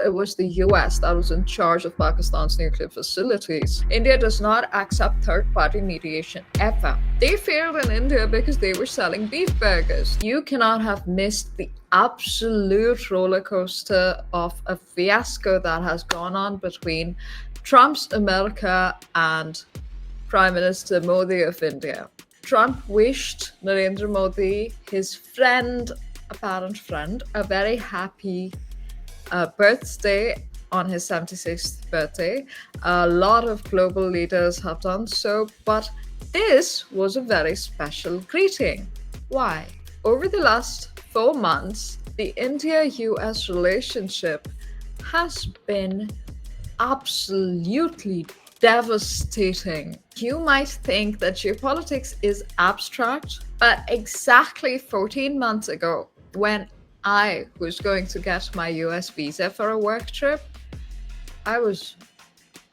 it was the US that was in charge of Pakistan's nuclear facilities. India does not accept third-party mediation ever. They failed in India because they were selling beef burgers. You cannot have missed the absolute roller coaster of a fiasco that has gone on between Trump's America and Prime Minister Modi of India. Trump wished Narendra Modi, his friend, apparent friend, a very happy birthday on his 76th birthday. A lot of global leaders have done so, but this was a very special greeting. Why? Over the last 4 months, the India-US relationship has been absolutely devastating. You might think that geopolitics is abstract, but exactly 14 months ago, when I was going to get my US visa for a work trip, I was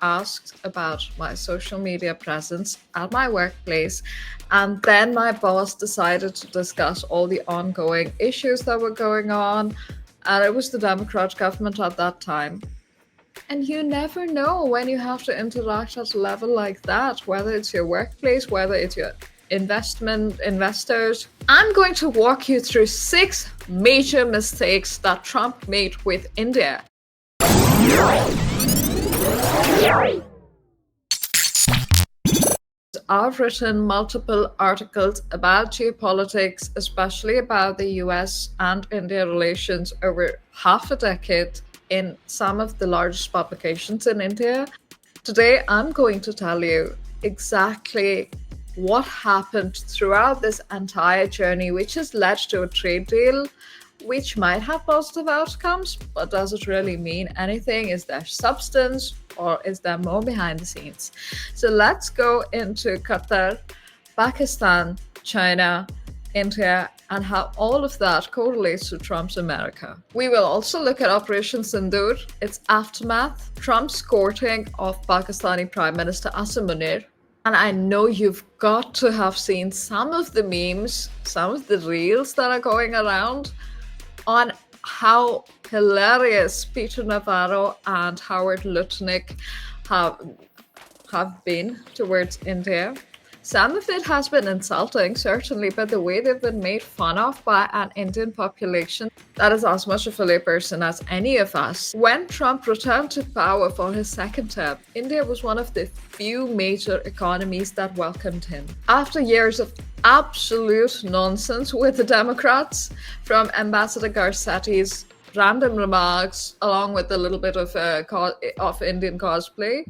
asked about my social media presence at my workplace, and then my boss decided to discuss all the ongoing issues that were going on, and it was the Democrat government at that time. And you never know when you have to interact at a level like that, whether it's your workplace, whether it's your investors. I'm going to walk you through 6 major mistakes that Trump made with India. I've written multiple articles about geopolitics, especially about the US and India relations over half a decade in some of the largest publications in India. Today, I'm going to tell you exactly what happened throughout this entire journey, which has led to a trade deal, which might have positive outcomes, but does it really mean anything? Is there substance, or is there more behind the scenes? So let's go into Qatar, Pakistan, China, India, and how all of that correlates to Trump's America. We will also look at Operation Sindoor, its aftermath, Trump's courting of Pakistani Prime Minister Asad Munir. And I know you've got to have seen some of the memes, some of the reels that are going around on how hilarious Peter Navarro and Howard Lutnick have been towards India. Some of it has been insulting, certainly, but the way they've been made fun of by an Indian population that is as much of a layperson as any of us. When Trump returned to power for his second term, India was one of the few major economies that welcomed him. After years of absolute nonsense with the Democrats, from Ambassador Garcetti's random remarks, along with a little bit of Indian cosplay,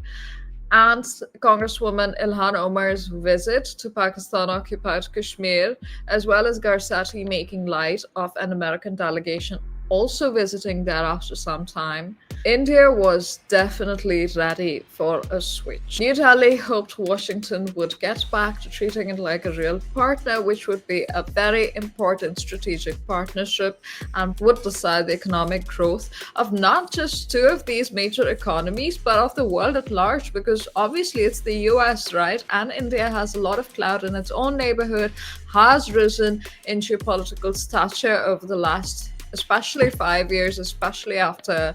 and Congresswoman Ilhan Omar's visit to Pakistan-occupied Kashmir, as well as Garcetti making light of an American delegation also visiting there after some time, India was definitely ready for a switch. New Delhi hoped Washington would get back to treating it like a real partner, which would be a very important strategic partnership and would decide the economic growth of not just 2 of these major economies, but of the world at large, because obviously it's the US, right? And India has a lot of clout in its own neighborhood, has risen in geopolitical stature over the last especially 5 years, especially after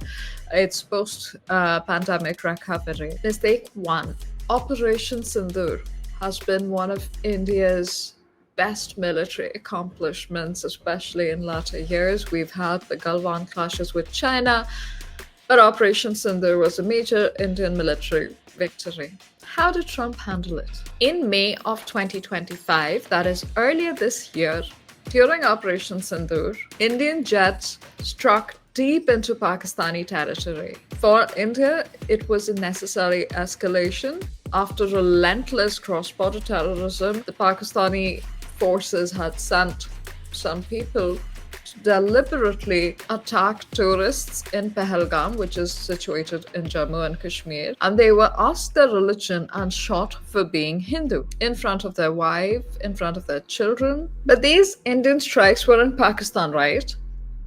its post-pandemic recovery. Mistake 1. Operation Sindoor has been one of India's best military accomplishments, especially in latter years. We've had the Galwan clashes with China, but Operation Sindoor was a major Indian military victory. How did Trump handle it? In May of 2025, that is earlier this year, during Operation Sindoor, Indian jets struck deep into Pakistani territory. For India, it was a necessary escalation. After relentless cross-border terrorism, the Pakistani forces had sent some people to deliberately attack tourists in Pahalgam, which is situated in Jammu and Kashmir, and they were asked their religion and shot for being Hindu in front of their wife, in front of their children. But these Indian strikes were in Pakistan, right?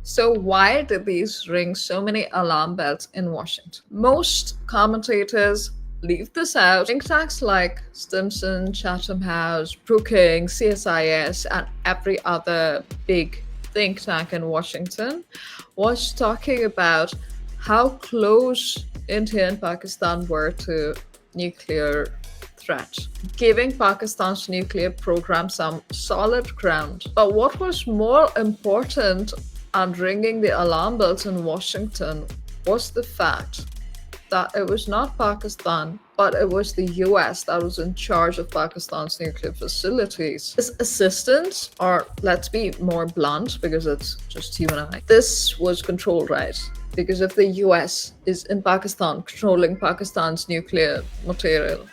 So why did these ring so many alarm bells in Washington? Most commentators leave this out. Think tanks like Stimson, Chatham House, Brookings, CSIS, and every other big think tank in Washington was talking about how close India and Pakistan were to nuclear threat, giving Pakistan's nuclear program some solid ground. But what was more important and ringing the alarm bells in Washington was the fact that it was not Pakistan, but it was the US that was in charge of Pakistan's nuclear facilities. This assistance, or let's be more blunt because it's just you and I, this was controlled, right? Because if the US is in Pakistan controlling Pakistan's nuclear material,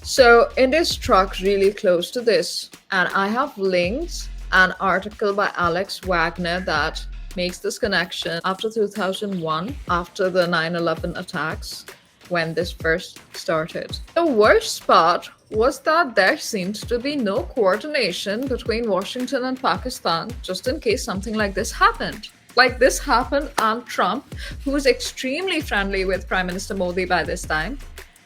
so India struck really close to this, and I have linked an article by Alex Wagner that makes this connection after 2001, after the 9/11 attacks, when this first started. The worst part was that there seemed to be no coordination between Washington and Pakistan, just in case something like this happened. Like this happened, and Trump, who was extremely friendly with Prime Minister Modi by this time,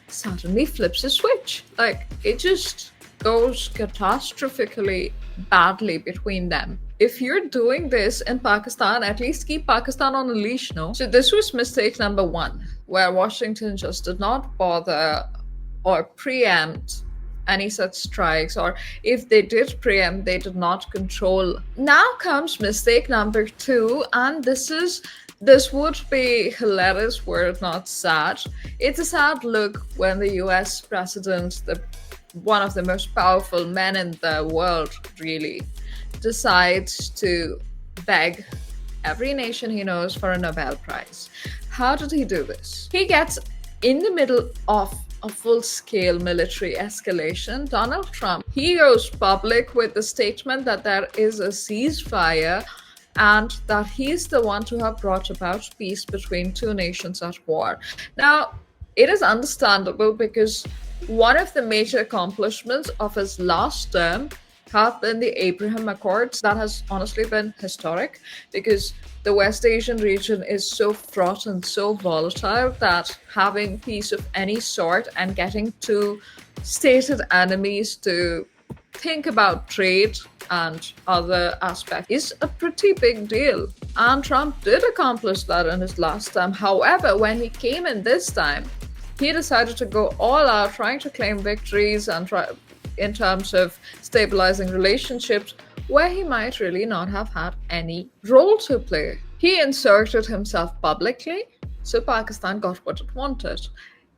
suddenly flips a switch. Like it just goes catastrophically badly between them. If you're doing this in Pakistan, at least keep Pakistan on a leash, no? So this was mistake number one, where Washington just did not bother or preempt any such strikes, or if they did preempt, they did not control. Now comes mistake number two, and this would be hilarious were it not sad. It's a sad look when the US president, one of the most powerful men in the world, really, decides to beg every nation he knows for a Nobel Prize. How did he do this? He gets in the middle of a full-scale military escalation. Donald Trump, he goes public with the statement that there is a ceasefire and that he's the one to have brought about peace between two nations at war. Now, it is understandable because one of the major accomplishments of his last term have been the Abraham Accords. That has honestly been historic because the West Asian region is so fraught and so volatile that having peace of any sort and getting two stated enemies to think about trade and other aspects is a pretty big deal. And Trump did accomplish that in his last term. However, when he came in this time, he decided to go all out, trying to claim victories and in terms of stabilizing relationships where he might really not have had any role to play. He inserted himself publicly, so Pakistan got what it wanted.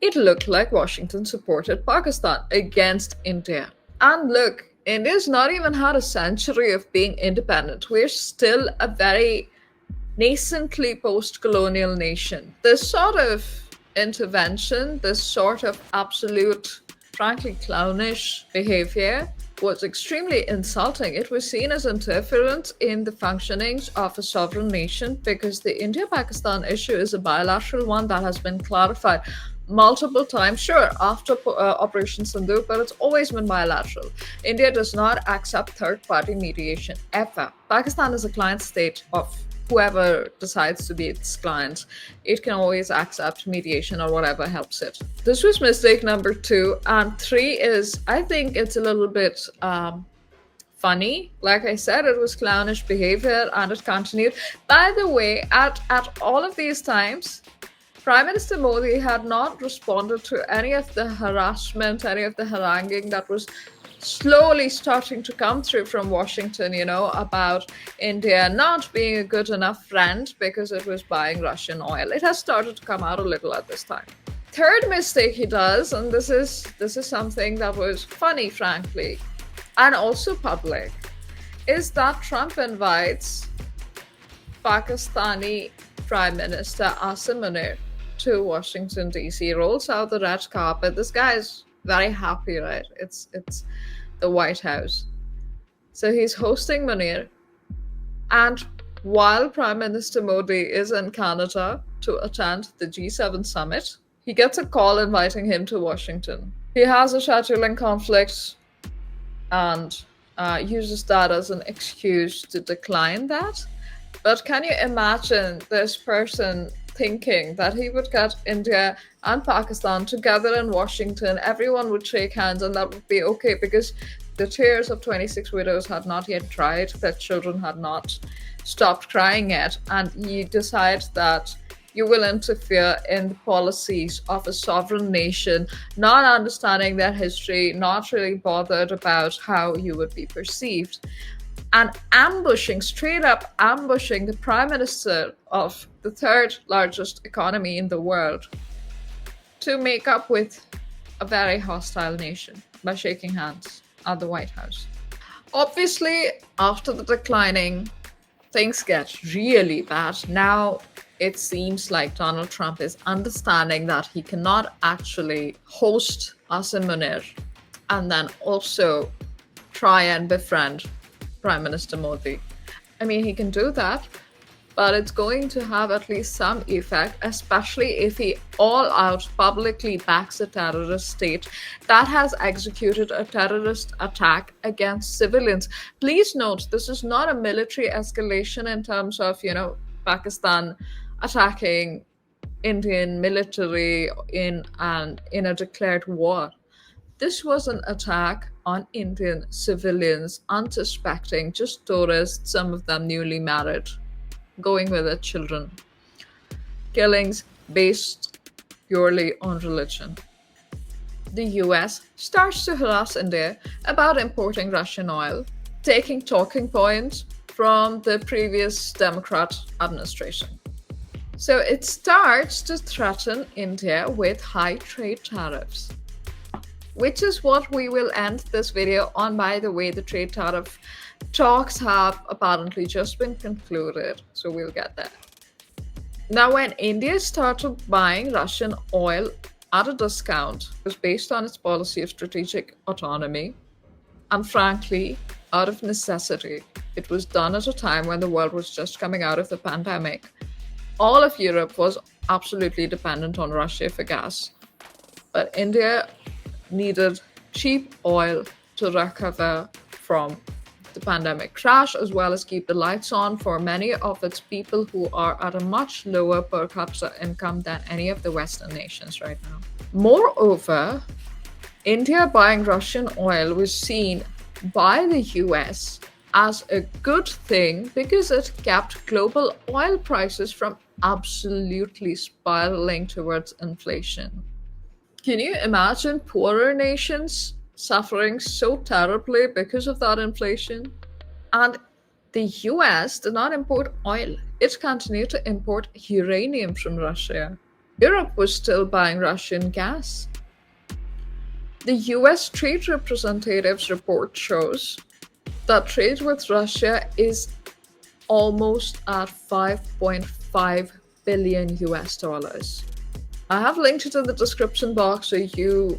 It looked like Washington supported Pakistan against India. And look, India's not even had a century of being independent. We're still a very nascently post-colonial nation. This sort of intervention, this sort of absolute, frankly clownish behavior was extremely insulting. It was seen as interference in the functionings of a sovereign nation because the India-Pakistan issue is a bilateral one that has been clarified multiple times, sure, after Operation Sindoor, but it's always been bilateral. India does not accept third-party mediation, ever. Pakistan is a client state of whoever decides to be its client. It can always accept mediation or whatever helps it. This was mistake number two. And three is, I think it's a little bit funny. Like I said, it was clownish behavior and it continued. By the way, at all of these times, Prime Minister Modi had not responded to any of the harassment, any of the haranguing that was slowly starting to come through from Washington, about India not being a good enough friend because it was buying Russian oil. It has started to come out a little at this time. Third mistake he does, and this is something that was funny, frankly, and also public, is that Trump invites Pakistani Prime Minister Asim Munir to Washington, D.C., rolls out the red carpet. This guy is very happy, right? It's the White House. So he's hosting Munir. And while Prime Minister Modi is in Canada to attend the G7 summit, he gets a call inviting him to Washington. He has a scheduling conflict and uses that as an excuse to decline that. But can you imagine this person thinking that he would get India and Pakistan together in Washington, everyone would shake hands and that would be okay because the tears of 26 widows had not yet dried, their children had not stopped crying yet, and you decide that You will interfere in the policies of a sovereign nation, not understanding their history, not really bothered about how you would be perceived, and ambushing, straight up ambushing the prime minister of the third largest economy in the world to make up with a very hostile nation by shaking hands at the White House. Obviously, after the declining, things get really bad. Now it seems like Donald Trump is understanding that he cannot actually host Asim Munir and then also try and befriend Prime Minister Modi. I mean, he can do that, but it's going to have at least some effect, especially if he all out publicly backs a terrorist state that has executed a terrorist attack against civilians. Please note, this is not a military escalation in terms of, Pakistan attacking Indian military in a declared war. This was an attack on Indian civilians, unsuspecting, just tourists, some of them newly married, going with their children. Killings based purely on religion. The US starts to harass India about importing Russian oil, taking talking points from the previous Democrat administration. So it starts to threaten India with high trade tariffs, which is what we will end this video on. By the way, the trade tariff talks have apparently just been concluded, so we'll get there. Now, when India started buying Russian oil at a discount, it was based on its policy of strategic autonomy, and frankly, out of necessity. It was done at a time when the world was just coming out of the pandemic. All of Europe was absolutely dependent on Russia for gas, but India needed cheap oil to recover from the pandemic crash, as well as keep the lights on for many of its people who are at a much lower per capita income than any of the Western nations right now. Moreover, India buying Russian oil was seen by the US as a good thing because it kept global oil prices from absolutely spiraling towards inflation. Can you imagine poorer nations suffering so terribly because of that inflation? And the US did not import oil. It continued to import uranium from Russia. Europe was still buying Russian gas. The US Trade Representative's report shows that trade with Russia is almost at 5.5 billion US dollars. I have linked it in the description box so you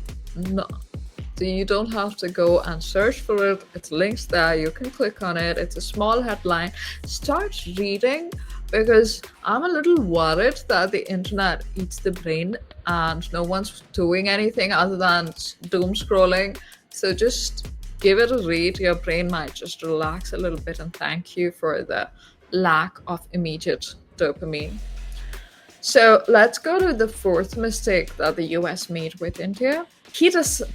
don't have to go and search for it. It's linked there. You can click on it. It's a small headline. Start reading, because I'm a little worried that the internet eats the brain and no one's doing anything other than doom scrolling. So just give it a read. Your brain might just relax a little bit, and thank you for the lack of immediate dopamine. So let's go to the fourth mistake that the US made with India.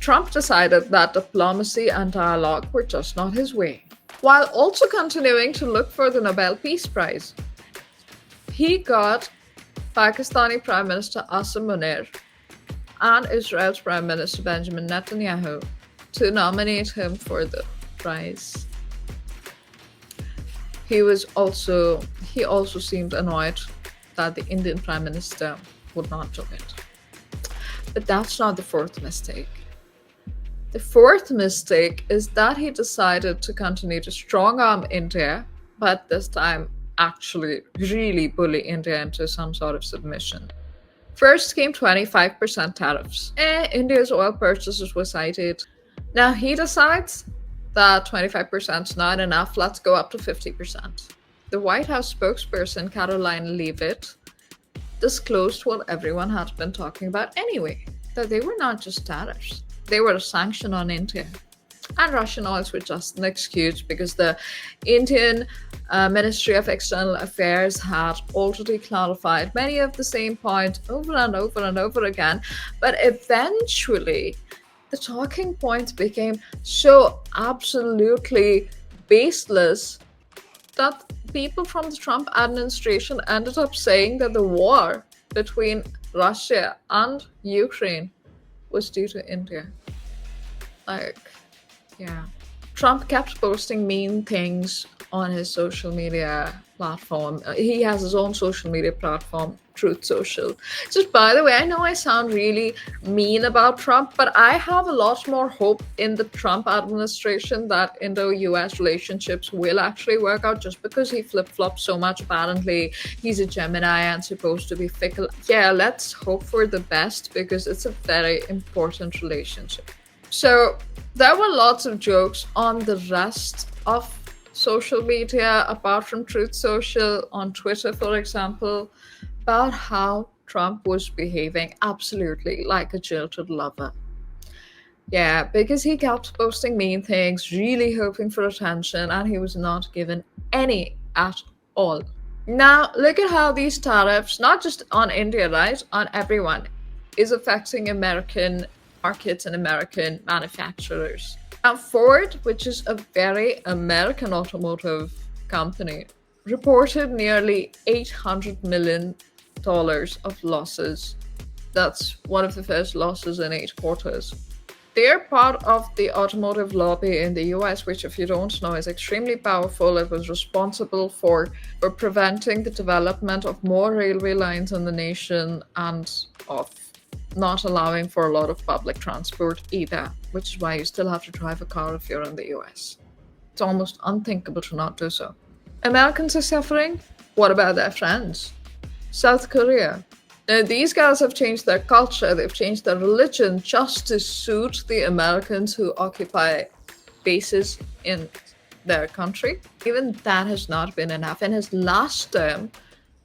Trump decided that diplomacy and dialogue were just not his way, while also continuing to look for the Nobel Peace Prize. He got Pakistani Prime Minister Asim Munir and Israel's Prime Minister Benjamin Netanyahu to nominate him for the prize. He also seemed annoyed that the Indian Prime Minister would not do it. But that's not the fourth mistake. The fourth mistake is that he decided to continue to strong-arm India, but this time actually really bully India into some sort of submission. First came 25% tariffs. India's oil purchases were cited. Now he decides that 25% is not enough. Let's go up to 50%. The White House spokesperson, Caroline Leavitt, disclosed what everyone had been talking about anyway, that they were not just tariffs. They were a sanction on India. And Russian oils were just an excuse because the Indian Ministry of External Affairs had already clarified many of the same points over and over and over again. But eventually, the talking points became so absolutely baseless that people from the Trump administration ended up saying that the war between Russia and Ukraine was due to India. Like, yeah. Trump kept posting mean things on his social media platform. He has his own social media platform, Truth Social. Just by the way, I know I sound really mean about Trump, but I have a lot more hope in the Trump administration that Indo-US relationships will actually work out, just because he flip-flops so much. Apparently, he's a Gemini and supposed to be fickle. Yeah, let's hope for the best, because it's a very important relationship. So there were lots of jokes on the rest of social media, apart from Truth Social, on Twitter, for example, about how Trump was behaving absolutely like a jilted lover. Yeah, because he kept posting mean things, really hoping for attention, and he was not given any at all. Now, look at how these tariffs, not just on India, right, on everyone, is affecting American markets and American manufacturers. Now, Ford, which is a very American automotive company, reported nearly $800 million of losses. That's one of the first losses in 8 quarters. They're part of the automotive lobby in the US, which, if you don't know, is extremely powerful. It was responsible for preventing the development of more railway lines in the nation, and of not allowing for a lot of public transport either, which is why you still have to drive a car if you're in the US. It's almost unthinkable to not do so. Americans are suffering. What about their friends? South Korea. Now, these guys have changed their culture, they've changed their religion just to suit the Americans who occupy bases in their country. Even that has not been enough. In his last term,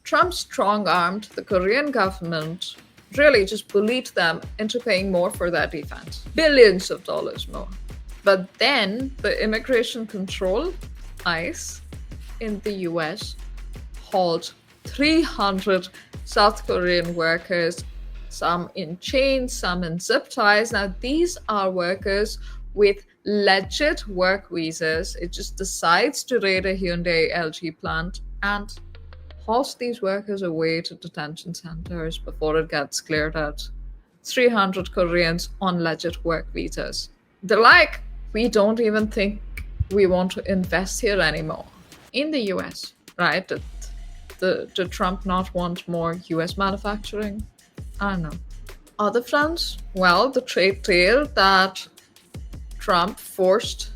Trump strong-armed the Korean government, really just bullied them into paying more for their defense. Billions of dollars more. But then the immigration control, ICE, in the US hauled 300 South Korean workers, some in chains, some in zip ties. Now, these are workers with legit work visas. It just decides to raid a Hyundai LG plant and hauls these workers away to detention centers before it gets cleared out. 300 Koreans on legit work visas. They're like, we don't even think we want to invest here anymore. In the US, right? Did Trump not want more US manufacturing? I don't know. Other fronts? Well, the trade deal that Trump forced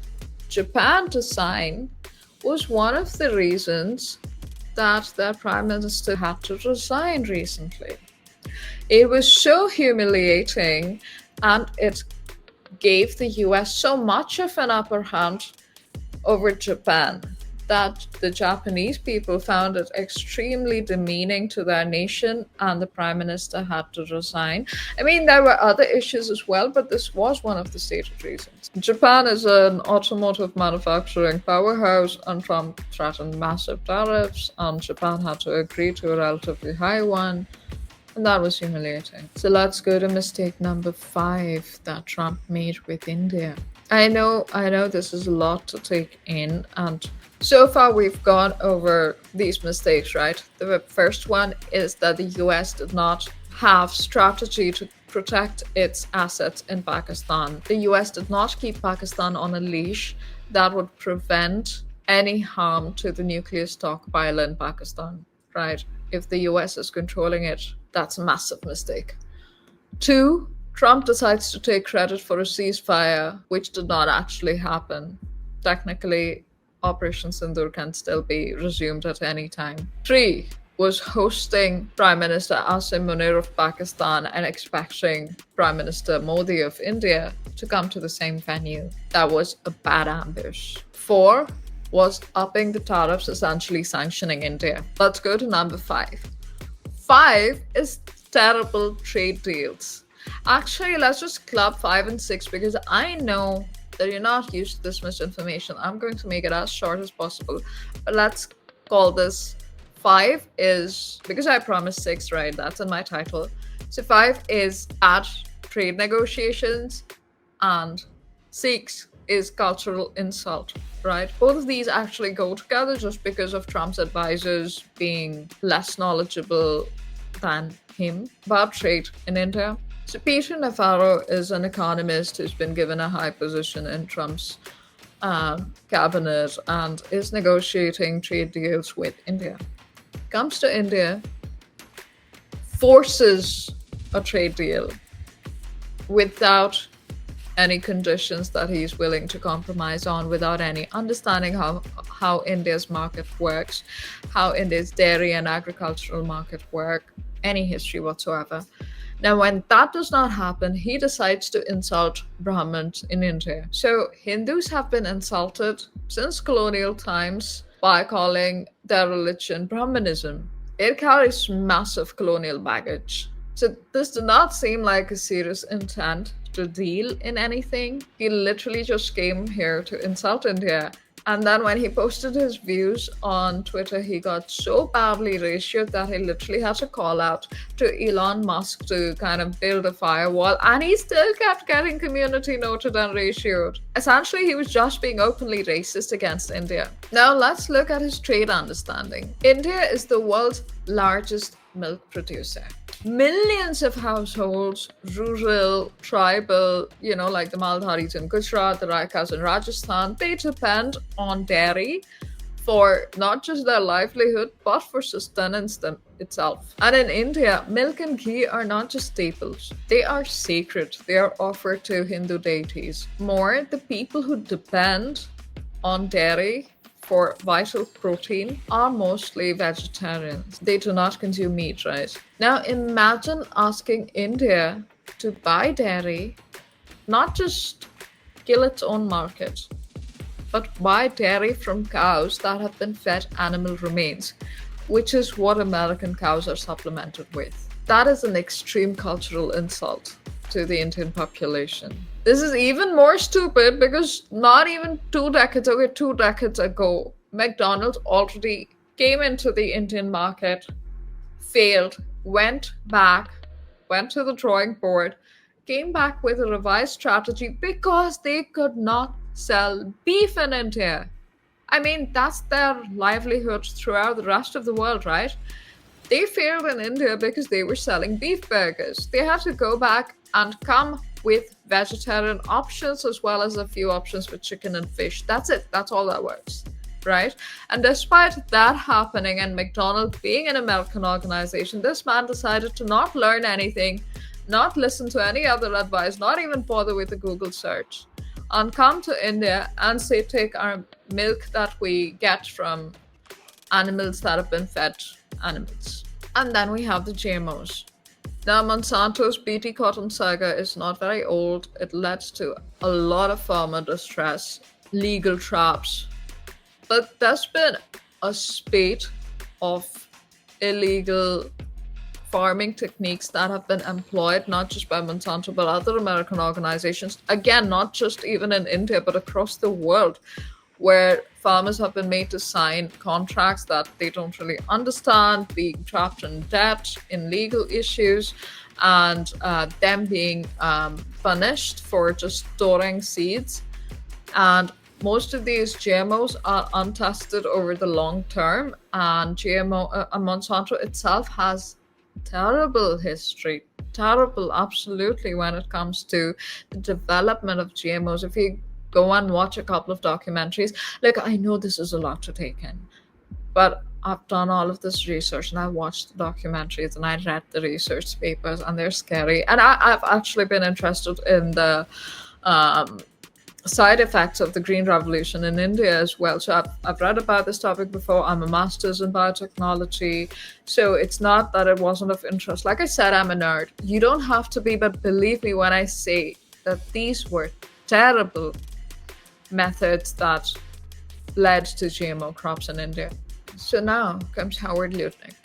Japan to sign was one of the reasons that their prime minister had to resign recently. It was so humiliating, and it gave the US so much of an upper hand over Japan that the Japanese people found it extremely demeaning to their nation, and the prime minister had to resign. I mean, there were other issues as well, but this was one of the stated reasons. Japan is an automotive manufacturing powerhouse, and Trump threatened massive tariffs, and Japan had to agree to a relatively high one, and that was humiliating. So let's go to mistake number 5 that Trump made with India. I know this is a lot to take in, and so far we've gone over these mistakes, right? The first one is that the US did not have strategy to protect its assets in Pakistan. The US did not keep Pakistan on a leash that would prevent any harm to the nuclear stockpile in Pakistan, right? If the US is controlling it, that's a massive mistake. 2, Trump decides to take credit for a ceasefire, which did not actually happen. Technically, Operation Sindoor can still be resumed at any time. 3 was hosting Prime Minister Asim Munir of Pakistan and expecting Prime Minister Modi of India to come to the same venue. That was a bad ambush. 4 was upping the tariffs, essentially sanctioning India. Let's go to number 5. 5 is terrible trade deals. Actually, let's just club 5 and 6, because I know that you're not used to this much information. I'm going to make it as short as possible. But let's call this 5 is, because I promised 6, right? That's in my title. So 5 is bad trade negotiations, and 6 is cultural insult, right? Both of these actually go together just because of Trump's advisors being less knowledgeable than him about trade in India. So Peter Navarro is an economist who's been given a high position in Trump's cabinet and is negotiating trade deals with India. Comes to India, forces a trade deal without any conditions that he's willing to compromise on, without any understanding how India's market works, how India's dairy and agricultural market work, any history whatsoever. Now, when that does not happen, he decides to insult Brahmins in India. So Hindus have been insulted since colonial times by calling their religion Brahmanism. It carries massive colonial baggage. So this did not seem like a serious intent to deal in anything. He literally just came here to insult India. And then when he posted his views on Twitter, he got so badly ratioed that he literally had to call out to Elon Musk to kind of build a firewall. And he still kept getting community noted and ratioed. Essentially, he was just being openly racist against India. Now let's look at his trade understanding. India is the world's largest milk producer. Millions of households, rural, tribal, like the Maldharis in Gujarat, the Raikas in Rajasthan, they depend on dairy for not just their livelihood, but for sustenance itself. And in India, milk and ghee are not just staples. They are sacred. They are offered to Hindu deities. More, the people who depend on dairy for vital protein are mostly vegetarians. They do not consume meat, right? Now imagine asking India to buy dairy, not just kill its own market, but buy dairy from cows that have been fed animal remains, which is what American cows are supplemented with. That is an extreme cultural insult to the Indian population. This is even more stupid because not even 2 decades ago, McDonald's already came into the Indian market, failed, went to the drawing board, came back with a revised strategy because they could not sell beef in India. I mean, that's their livelihood throughout the rest of the world, right? They failed in India because they were selling beef burgers. They had to go back and come with vegetarian options as well as a few options for chicken and fish. That's it. That's all that works, right? And despite that happening and McDonald's being an American organization, this man decided to not learn anything, not listen to any other advice, not even bother with a Google search, and come to India and say, take our milk that we get from animals that have been fed animals. And then we have the GMOs. Now, Monsanto's BT cotton saga is not very old. It led to a lot of farmer distress, legal traps. But there's been a spate of illegal farming techniques that have been employed, not just by Monsanto, but other American organizations. Again, not just even in India, but across the world, where farmers have been made to sign contracts that they don't really understand, being trapped in debt, in legal issues, and them being punished for just storing seeds. And most of these GMOs are untested over the long term, and Monsanto itself has terrible history, terrible, absolutely, when it comes to the development of GMOs. If you go and watch a couple of documentaries. Like, I know this is a lot to take in, but I've done all of this research and I watched the documentaries and I read the research papers and they're scary. And I've actually been interested in the side effects of the Green Revolution in India as well. So I've read about this topic before. I'm a master's in biotechnology. So it's not that it wasn't of interest. Like I said, I'm a nerd. You don't have to be, but believe me when I say that these were terrible methods that led to GMO crops in India. So now comes Howard Lutnick.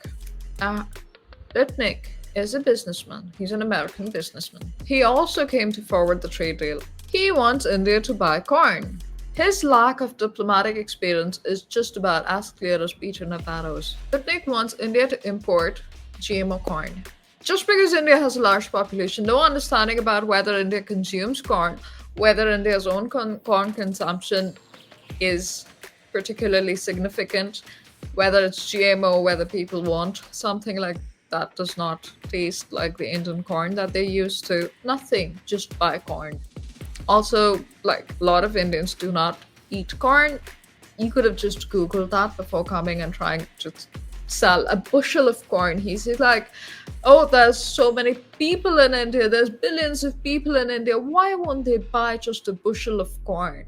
Lutnick is a businessman. He's an American businessman. He also came to forward the trade deal. He wants India to buy corn. His lack of diplomatic experience is just about as clear as Peter Navarro's. Lutnick wants India to import GMO corn. Just because India has a large population, no understanding about whether India consumes corn whether India's own corn consumption is particularly significant, whether it's GMO, whether people want something like that does not taste like the Indian corn that they used to. Nothing, just buy corn. Also, like a lot of Indians do not eat corn. You could have just Googled that before coming and trying to sell a bushel of corn. He's like, oh, there's so many people in India, there's billions of people in India. Why won't they buy just a bushel of corn?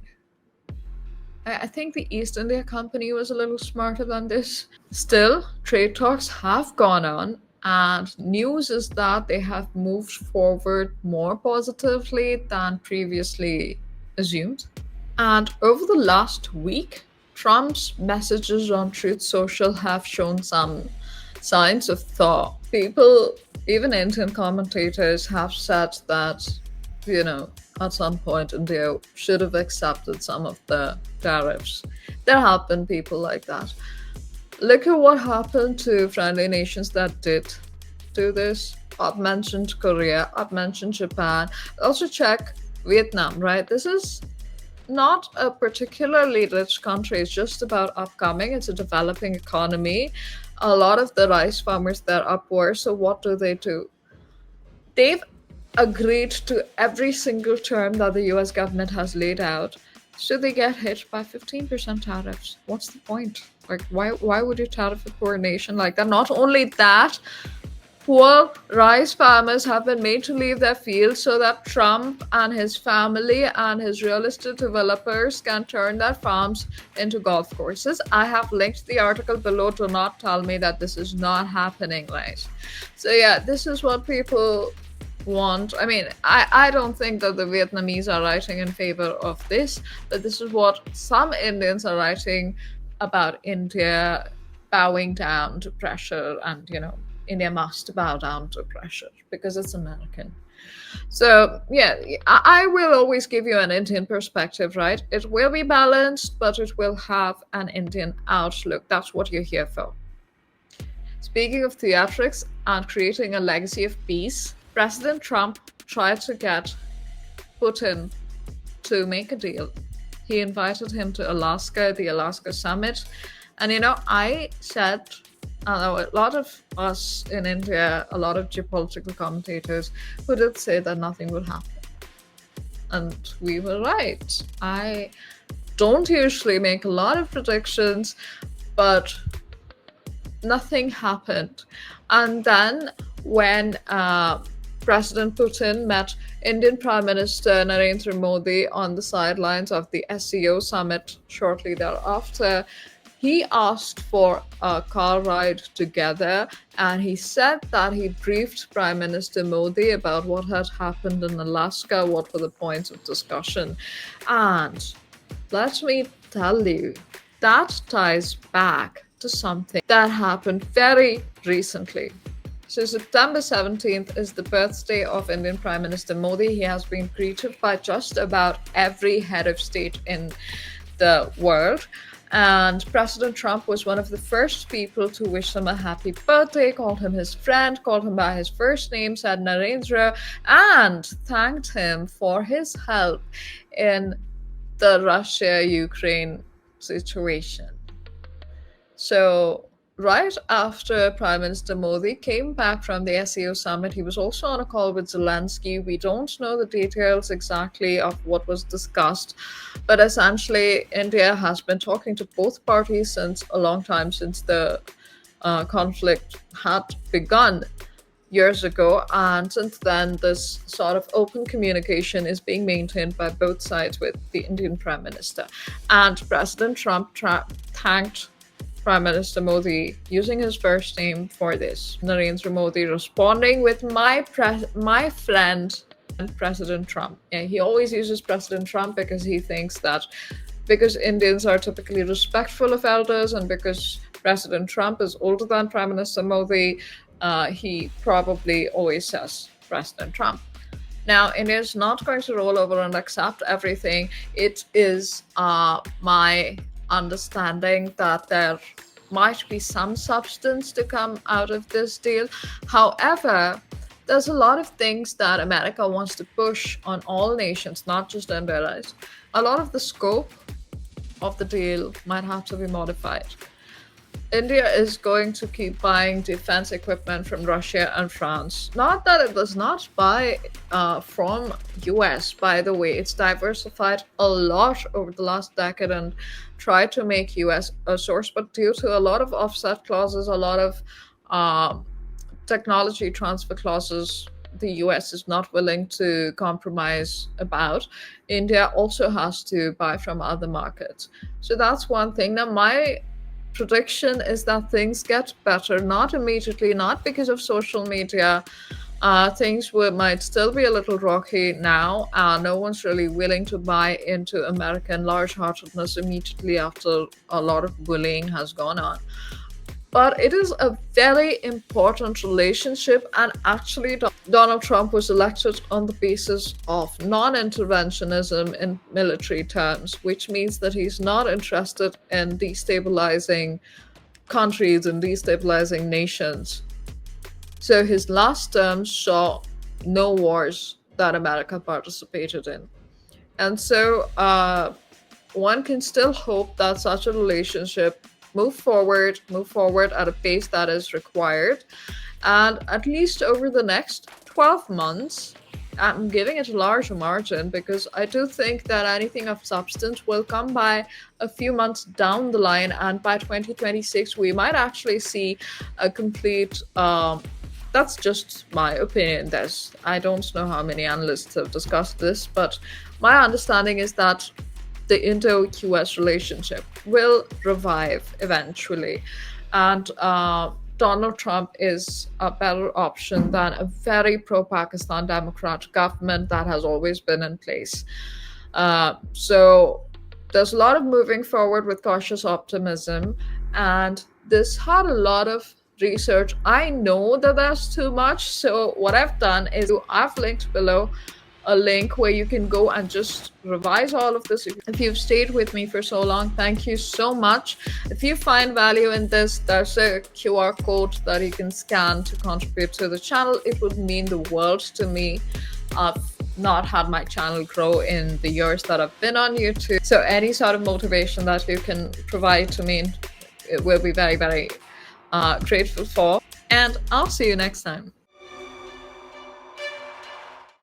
I think the East India Company was a little smarter than this. Still, trade talks have gone on, and news is that they have moved forward more positively than previously assumed. And over the last week, Trump's messages on Truth Social have shown some signs of thaw. People, even Indian commentators, have said that, at some point India should have accepted some of the tariffs. There have been people like that. Look at what happened to friendly nations that did do this. I've mentioned Korea, I've mentioned Japan. Also check Vietnam, right? This is not a particularly rich country. It's just about upcoming. It's a developing economy. A lot of the rice farmers there are poor. So what do? They've agreed to every single term that the US government has laid out. So they get hit by 15% tariffs. What's the point? Like, why would you tariff a poor nation like that? Not only that, poor rice farmers have been made to leave their fields so that Trump and his family and his real estate developers can turn their farms into golf courses. I have linked the article below. Do not tell me that this is not happening, right? So yeah, this is what people want. I mean, I don't think that the Vietnamese are writing in favor of this, but this is what some Indians are writing about India bowing down to pressure, and India must bow down to pressure because it's American. So yeah, I will always give you an Indian perspective, right? It will be balanced, but it will have an Indian outlook. That's what you're here for. Speaking of theatrics and creating a legacy of peace, President Trump tried to get Putin to make a deal. He invited him to Alaska, the Alaska summit. And I said, a lot of us in India, a lot of geopolitical commentators who did say that nothing would happen. And we were right. I don't usually make a lot of predictions, but nothing happened. And then when President Putin met Indian Prime Minister Narendra Modi on the sidelines of the SCO summit shortly thereafter, he asked for a car ride together, and he said that he briefed Prime Minister Modi about what had happened in Alaska, what were the points of discussion. And let me tell you, that ties back to something that happened very recently. So September 17th is the birthday of Indian Prime Minister Modi. He has been greeted by just about every head of state in the world. And President Trump was one of the first people to wish him a happy birthday, called him his friend, called him by his first name, said Narendra, and thanked him for his help in the Russia-Ukraine situation. So right after Prime Minister Modi came back from the SEO summit, he was also on a call with Zelensky. We don't know the details exactly of what was discussed, but essentially India has been talking to both parties since a long time, since the conflict had begun years ago, and since then this sort of open communication is being maintained by both sides with the Indian Prime Minister. And President Trump thanked Prime Minister Modi using his first name for this. Narendra Modi responding with my friend President Trump. Yeah, he always uses President Trump because he thinks that because Indians are typically respectful of elders, and because President Trump is older than Prime Minister Modi, he probably always says President Trump. Now, India is not going to roll over and accept everything. It is my understanding that there might be some substance to come out of this deal. However, There's a lot of things that America wants to push on all nations, not just India. Right? A lot of the scope of the deal might have to be modified. India is going to keep buying defense equipment from Russia and France. Not that it does not buy from US, by the way. It's diversified a lot over the last decade and tried to make US a source, but due to a lot of offset clauses, a lot of uh, technology transfer clauses the US is not willing to compromise about, India also has to buy from other markets. So that's one thing. Now, my prediction is that things get better, not immediately, not because of social media. Things might still be a little rocky now. No one's really willing to buy into American large heartedness immediately after a lot of bullying has gone on. But it is a very important relationship, and actually, Donald Trump was elected on the basis of non interventionism in military terms, which means that he's not interested in destabilizing countries and destabilizing nations. So his last term saw no wars that America participated in. And so one can still hope that such a relationship move forward at a pace that is required. And at least over the next 12 months, I'm giving it a larger margin because I do think that anything of substance will come by a few months down the line. And by 2026, we might actually see a complete. That's just my opinion. I don't know how many analysts have discussed this, but my understanding is that the Indo-US relationship will revive eventually. And Donald Trump is a better option than a very pro-Pakistan Democrat government that has always been in place. So there's a lot of moving forward with cautious optimism. And this had a lot of research. I know that there's too much. So what I've done is I've linked below a link where you can go and just revise all of this. If you've stayed with me for so long, thank you so much. If you find value in this, there's a QR code that you can scan to contribute to the channel. It would mean the world to me. I've not had my channel grow in the years that I've been on YouTube. So any sort of motivation that you can provide to me, it will be very, very grateful for. And I'll see you next time.